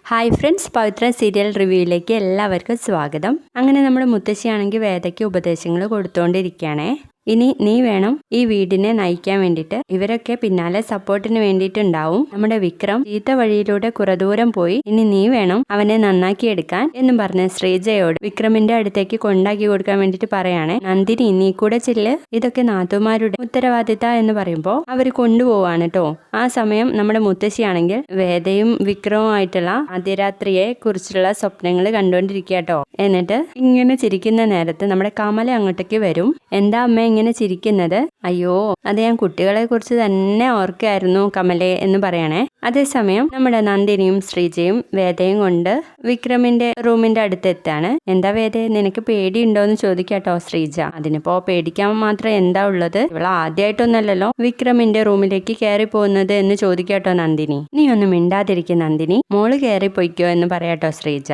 Hi friends, പവിത്ര serial റിവ്യൂയിലേക്ക് എല്ലാവർക്കും സ്വാഗതം. അങ്ങനെ നമ്മുടെ മുത്തശ്ശിയാണെങ്കിൽ വേദയ്ക്ക് ഉപദേശങ്ങൾ കൊടുത്തുകൊണ്ടിരിക്കുകയാണേ. ഇനി നീ വേണം ഈ വീടിനെ നയിക്കാൻ വേണ്ടിയിട്ട്. ഇവരൊക്കെ പിന്നാലെ സപ്പോർട്ടിന് വേണ്ടിയിട്ടുണ്ടാവും. നമ്മുടെ വിക്രം ചീത്ത വഴിയിലൂടെ കുറെ ദൂരം പോയി, ഇനി നീ വേണം അവനെ നന്നാക്കി എടുക്കാൻ എന്നും പറഞ്ഞ് ശ്രീജയോട് വിക്രമിന്റെ അടുത്തേക്ക് കൊണ്ടാക്കി കൊടുക്കാൻ വേണ്ടിയിട്ട് പറയാണ്. നന്ദിനി നീ കൂടെ ചെല്ല്, ഇതൊക്കെ നാത്തുമാരുടെ ഉത്തരവാദിത്ത എന്ന് പറയുമ്പോൾ അവർ കൊണ്ടുപോവാണ് കേട്ടോ. ആ സമയം നമ്മുടെ മുത്തശ്ശിയാണെങ്കിൽ വേദയും വിക്രവുമായിട്ടുള്ള ആദ്യരാത്രിയെ കുറിച്ചുള്ള സ്വപ്നങ്ങൾ കണ്ടുകൊണ്ടിരിക്കുക കേട്ടോ. എന്നിട്ട് ഇങ്ങനെ ചിരിക്കുന്ന നേരത്ത് നമ്മുടെ കമല അങ്ങോട്ടേക്ക് വരും. എന്താ അമ്മ ഇങ്ങനെ ചിരിക്കുന്നത്? അയ്യോ, അത് ഞാൻ കുട്ടികളെ കുറിച്ച് തന്നെ ഓർക്കായിരുന്നു കമലെ എന്ന് പറയണേ. അതേസമയം നമ്മുടെ നന്ദിനിയും ശ്രീജയും വേദയും കൊണ്ട് വിക്രമിന്റെ റൂമിന്റെ അടുത്തെത്താണ്. എന്താ വേദ, നിനക്ക് പേടിയുണ്ടോന്ന് ചോദിക്കാട്ടോ ശ്രീജ. അതിനിപ്പോ പേടിക്കാൻ മാത്രം എന്താ ഉള്ളത്? ഇവൾ ആദ്യമായിട്ടൊന്നല്ലല്ലോ വിക്രമിന്റെ റൂമിലേക്ക് കയറി പോകുന്നത് എന്ന് ചോദിക്കാട്ടോ നന്ദിനി. നീ ഒന്നും മിണ്ടാതിരിക്കും നന്ദിനി, മോള് കയറി പൊയ്ക്കോ എന്ന് പറയാട്ടോ ശ്രീജ.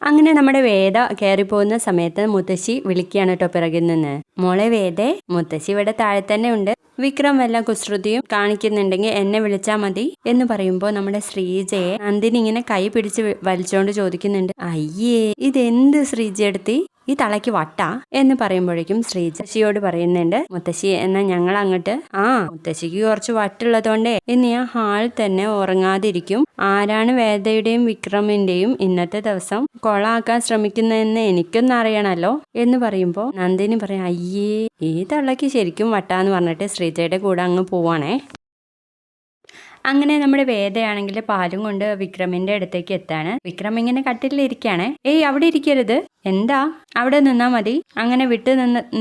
അങ്ങനെ നമ്മുടെ വേദ കയറിപ്പോകുന്ന സമയത്ത് മുത്തശ്ശി വിളിക്കുകയാണ് കേട്ടോ പിറകിൽ നിന്ന്. മോളെ വേദേ, മുത്തശ്ശി ഇവിടെ താഴെ തന്നെ ഉണ്ട്. വിക്രം വല്ല കുസൃതിയും കാണിക്കുന്നുണ്ടെങ്കിൽ എന്നെ വിളിച്ചാൽ മതി എന്ന് പറയുമ്പോൾ നമ്മുടെ ശ്രീജയെ നന്ദിനി ഇങ്ങനെ കൈ പിടിച്ച് വലിച്ചോണ്ട് ചോദിക്കുന്നുണ്ട്. അയ്യേ, ഇതെന്ത് ശ്രീജ എടുത്തി, ഈ തളയ്ക്ക് വട്ടാ എന്ന് പറയുമ്പോഴേക്കും ശ്രീജയോട് പറയുന്നുണ്ട്, മുത്തശ്ശി എന്നാ ഞങ്ങൾ അങ്ങോട്ട്. മുത്തശ്ശിക്ക് കുറച്ച് വട്ടുള്ളതുകൊണ്ടേ ഇന്ന് ഞാൻ ഹാളിൽ തന്നെ ഉറങ്ങാതിരിക്കും. ആരാണ് വേദയുടെയും വിക്രമിന്റെയും ഇന്നത്തെ ദിവസം കൊളാക്കാൻ ശ്രമിക്കുന്നതെന്ന് എനിക്കൊന്നും അറിയണല്ലോ എന്ന് പറയുമ്പോൾ നന്ദിനി പറയാം, അയ്യേ ഈ തള്ളക്ക് ശരിക്കും വട്ടാന്ന് പറഞ്ഞിട്ട് ശ്രീജയുടെ കൂടെ അങ്ങ് പോവാണേ. അങ്ങനെ നമ്മുടെ വേദയാണെങ്കിൽ പാലും കൊണ്ട് വിക്രമിന്റെ അടുത്തേക്ക് എത്താണ്. വിക്രം ഇങ്ങനെ കട്ടിലിരിക്കുകയാണ്. ഏയ് അവിടെ ഇരിക്കരുത്, എന്താ അവിടെ നിന്നാ മതി, അങ്ങനെ വിട്ടു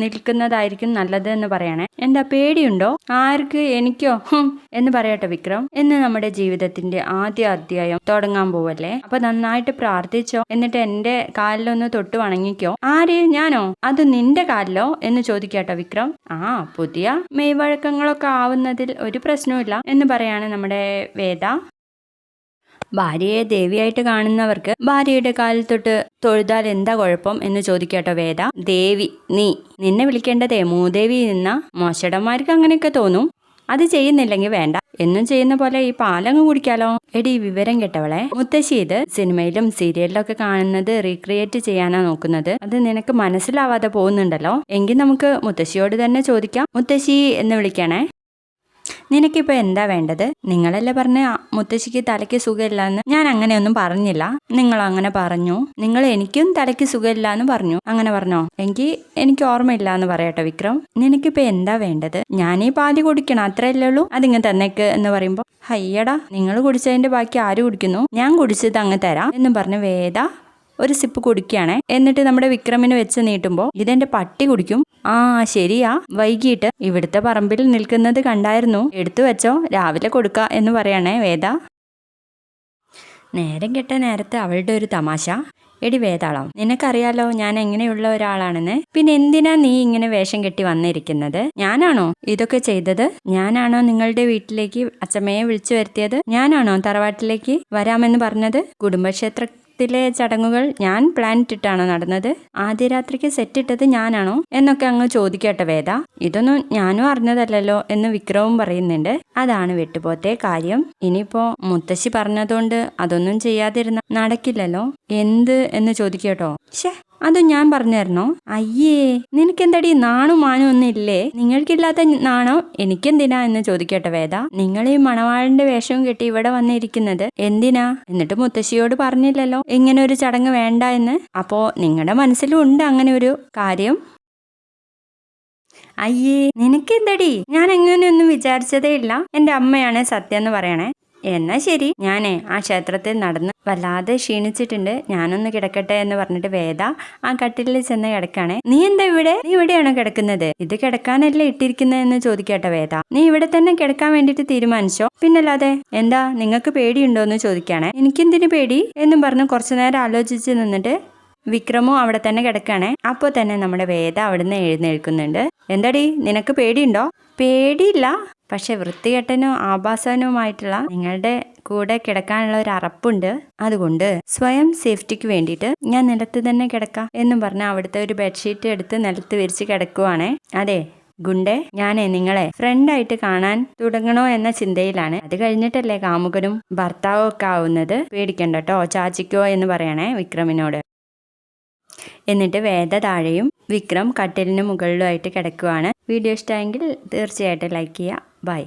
നിൽക്കുന്നതായിരിക്കും നല്ലത് എന്ന് പറയണേ. എന്താ പേടിയുണ്ടോ? ആർക്ക്? എനിക്കോ? എന്ന് പറയട്ടെ വിക്രം. എന്ന് നമ്മുടെ ജീവിതത്തിന്റെ ആദ്യ അധ്യായം തുടങ്ങാൻ പോവല്ലേ, അപ്പൊ നന്നായിട്ട് പ്രാർത്ഥിച്ചോ, എന്നിട്ട് എന്റെ കാലിലൊന്ന് തൊട്ട് വണങ്ങിക്കോ. ആര്? ഞാനോ? അത് നിന്റെ കാലിലോ എന്ന് ചോദിക്കാട്ടോ വിക്രം. പുതിയ മെയ്വഴക്കങ്ങളൊക്കെ ആവുന്നതിൽ ഒരു പ്രശ്നവുമില്ല എന്ന് പറയാണ് നമ്മുടെ വേദ. ഭാര്യയെ ദേവിയായിട്ട് കാണുന്നവർക്ക് ഭാര്യയുടെ കാലിൽ തൊട്ട് തൊഴുതാൽ എന്താ കുഴപ്പം എന്ന് ചോദിക്കാട്ടോ വേദ. ദേവി, നിന്നെ വിളിക്കേണ്ടതേ മൂദേവി നിന്ന മോശടന്മാർക്ക് അങ്ങനെയൊക്കെ തോന്നും. അത് ചെയ്യുന്നില്ലെങ്കിൽ വേണ്ട, എന്നും ചെയ്യുന്ന പോലെ ഈ പാലങ്ങ് കുടിക്കാലോ. എടി വിവരം കെട്ടവളെ, മുത്തശ്ശി ഇത് സിനിമയിലും സീരിയലിലും ഒക്കെ കാണുന്നത് റീക്രിയേറ്റ് ചെയ്യാനാ നോക്കുന്നത്. അത് നിനക്ക് മനസ്സിലാവാതെ പോകുന്നുണ്ടല്ലോ. എങ്കിൽ നമുക്ക് മുത്തശ്ശിയോട് തന്നെ ചോദിക്കാം. മുത്തശ്ശി എന്ന് വിളിക്കണേ. നിനക്കിപ്പോ എന്താ വേണ്ടത്? നിങ്ങളല്ലേ പറഞ്ഞ മുത്തശ്ശിക്ക് തലയ്ക്ക് സുഖമില്ലാന്ന്. ഞാൻ അങ്ങനെയൊന്നും പറഞ്ഞില്ല. നിങ്ങൾ അങ്ങനെ പറഞ്ഞു. നിങ്ങൾ എനിക്കും തലയ്ക്ക് സുഖമില്ല എന്ന് പറഞ്ഞു. അങ്ങനെ പറഞ്ഞോ? എനിക്ക് ഓർമ്മയില്ല എന്ന് പറയട്ടെ വിക്രം. നിനക്കിപ്പോ എന്താ വേണ്ടത്? ഞാനീ പാതി കുടിക്കണം, അത്രയല്ലേ ഉള്ളൂ. അതിങ്ങ് തന്നേക്ക് എന്ന് പറയുമ്പോ, ഹയ്യടാ, നിങ്ങൾ കുടിച്ചതിന്റെ ബാക്കി ആര് കുടിക്കുന്നു? ഞാൻ കുടിച്ചത് അങ്ങ് തരാം എന്നും പറഞ്ഞ് വേദ ഒരു സിപ്പ് കുടിക്കുകയാണേ. എന്നിട്ട് നമ്മുടെ വിക്രമിന് വെച്ച് നീട്ടുമ്പോൾ, ഇതെന്റെ പട്ടി കുടിക്കും. ശരിയാ, വൈകിട്ട് ഇവിടുത്തെ പറമ്പിൽ നിൽക്കുന്നത് കണ്ടായിരുന്നു, എടുത്തു വെച്ചോ, രാവിലെ കൊടുക്ക എന്ന് പറയണേ വേദ. നേരം കെട്ട നേരത്ത് അവളുടെ ഒരു തമാശ. എടി വേതാളം, നിനക്കറിയാലോ ഞാൻ എങ്ങനെയുള്ള ഒരാളാണെന്ന്. പിന്നെ എന്തിനാ നീ ഇങ്ങനെ വേഷം കെട്ടി വന്നിരിക്കുന്നത്? ഞാനാണോ ഇതൊക്കെ ചെയ്തത്? ഞാനാണോ നിങ്ങളുടെ വീട്ടിലേക്ക് അച്ഛമ്മയെ വിളിച്ചു വരുത്തിയത്? ഞാനാണോ തറവാട്ടിലേക്ക് വരാമെന്ന് പറഞ്ഞത്? കുടുംബക്ഷേത്രത്തിലെ ചടങ്ങുകൾ ഞാൻ പ്ലാൻ ഇട്ടിട്ടാണോ നടന്നത്? ആദ്യ രാത്രിക്ക് സെറ്റ് ഇട്ടത് ഞാനാണോ എന്നൊക്കെ അങ്ങ് ചോദിക്കട്ടെ വേദ. ഇതൊന്നും ഞാനും അറിഞ്ഞതല്ലോ എന്ന് വിക്രവും പറയുന്നുണ്ട്. അതാണ് വെട്ടുപോത്തെ കാര്യം. ഇനിയിപ്പോ മുത്തശ്ശി പറഞ്ഞതുകൊണ്ട് അതൊന്നും ചെയ്യാതിരുന്ന നടക്കില്ലല്ലോ. എന്ത് എന്ന് ചോദിക്കട്ടോ. അത് ഞാൻ പറഞ്ഞു തരണോ? അയ്യേ, നിനക്കെന്തടി നാണും മാനും ഒന്നും ഇല്ലേ? നിങ്ങൾക്കില്ലാത്ത നാണോ എനിക്കെന്തിനാ എന്ന് ചോദിക്കട്ടെ വേദ. നിങ്ങൾ ഈ മണവാളിന്റെ വേഷവും കെട്ടി ഇവിടെ വന്നിരിക്കുന്നത് എന്തിനാ? എന്നിട്ട് മുത്തശ്ശിയോട് പറഞ്ഞില്ലല്ലോ ഇങ്ങനെ ഒരു ചടങ്ങ് വേണ്ട എന്ന്. അപ്പോ നിങ്ങളുടെ മനസ്സിലും ഉണ്ട് അങ്ങനെ ഒരു കാര്യം. അയ്യേ, നിനക്കെന്തടി? ഞാൻ അങ്ങനെയൊന്നും വിചാരിച്ചതേ ഇല്ല. എന്റെ അമ്മയാണ് സത്യം എന്ന് പറയണേ. എന്നാ ശരി, ഞാനേ ആ ക്ഷേത്രത്തിൽ നടന്ന് വല്ലാതെ ക്ഷീണിച്ചിട്ടുണ്ട്, ഞാനൊന്ന് കിടക്കട്ടെ എന്ന് പറഞ്ഞിട്ട് വേദ ആ കട്ടിലിൽ ചെന്ന് കിടക്കാണേ. നീ എന്താ ഇവിടെ? നീ ഇവിടെയാണോ കിടക്കുന്നത്? ഇത് കിടക്കാനല്ലേ ഇട്ടിരിക്കുന്നത് എന്ന് ചോദിക്കട്ടെ വേദ. നീ ഇവിടെ തന്നെ കിടക്കാൻ വേണ്ടിട്ട് തീരുമാനിച്ചോ? പിന്നല്ലാതെ. എന്താ നിങ്ങൾക്ക് പേടിയുണ്ടോ എന്ന് ചോദിക്കാണേ. എനിക്കെന്തിനു പേടി എന്നും പറഞ്ഞ് കുറച്ചു നേരം ആലോചിച്ച് നിന്നിട്ട് വിക്രമും അവിടെ തന്നെ കിടക്കാണേ. അപ്പോൾ തന്നെ നമ്മുടെ വേദ അവിടുന്ന് എഴുന്നേൽക്കുന്നുണ്ട്. എന്താടി, നിനക്ക് പേടിയുണ്ടോ? പേടിയില്ല, പക്ഷെ വൃത്തികെട്ടനും ആഭാസനുമായിട്ടുള്ള നിങ്ങളുടെ കൂടെ കിടക്കാനുള്ള ഒരു അറപ്പുണ്ട്. അതുകൊണ്ട് സ്വയം സേഫ്റ്റിക്ക് വേണ്ടിയിട്ട് ഞാൻ നിലത്ത് തന്നെ കിടക്കാം എന്നും പറഞ്ഞ് അവിടുത്തെ ഒരു ബെഡ്ഷീറ്റ് എടുത്ത് നിലത്ത് വിരിച്ച് കിടക്കുവാണേ. അതെ, ഗുണ്ടേ ഞാനേ നിങ്ങളെ ഫ്രണ്ടായിട്ട് കാണാൻ തുടങ്ങണോ എന്ന ചിന്തയിലാണ്. അത് കഴിഞ്ഞിട്ടല്ലേ കാമുകനും ഭർത്താവും ഒക്കെ ആവുന്നത്. പേടിക്കണ്ട കേട്ടോ ചാച്ചിക്കോ എന്ന് പറയണേ വിക്രമിനോട്. എന്നിട്ട് വേദ താഴെയും വിക്രം കട്ടിലിന് മുകളിലുമായിട്ട് കിടക്കുവാണ്. വീഡിയോ ഇഷ്ടമായെങ്കിൽ തീർച്ചയായിട്ടും ലൈക്ക് ചെയ്യുക. ബൈ.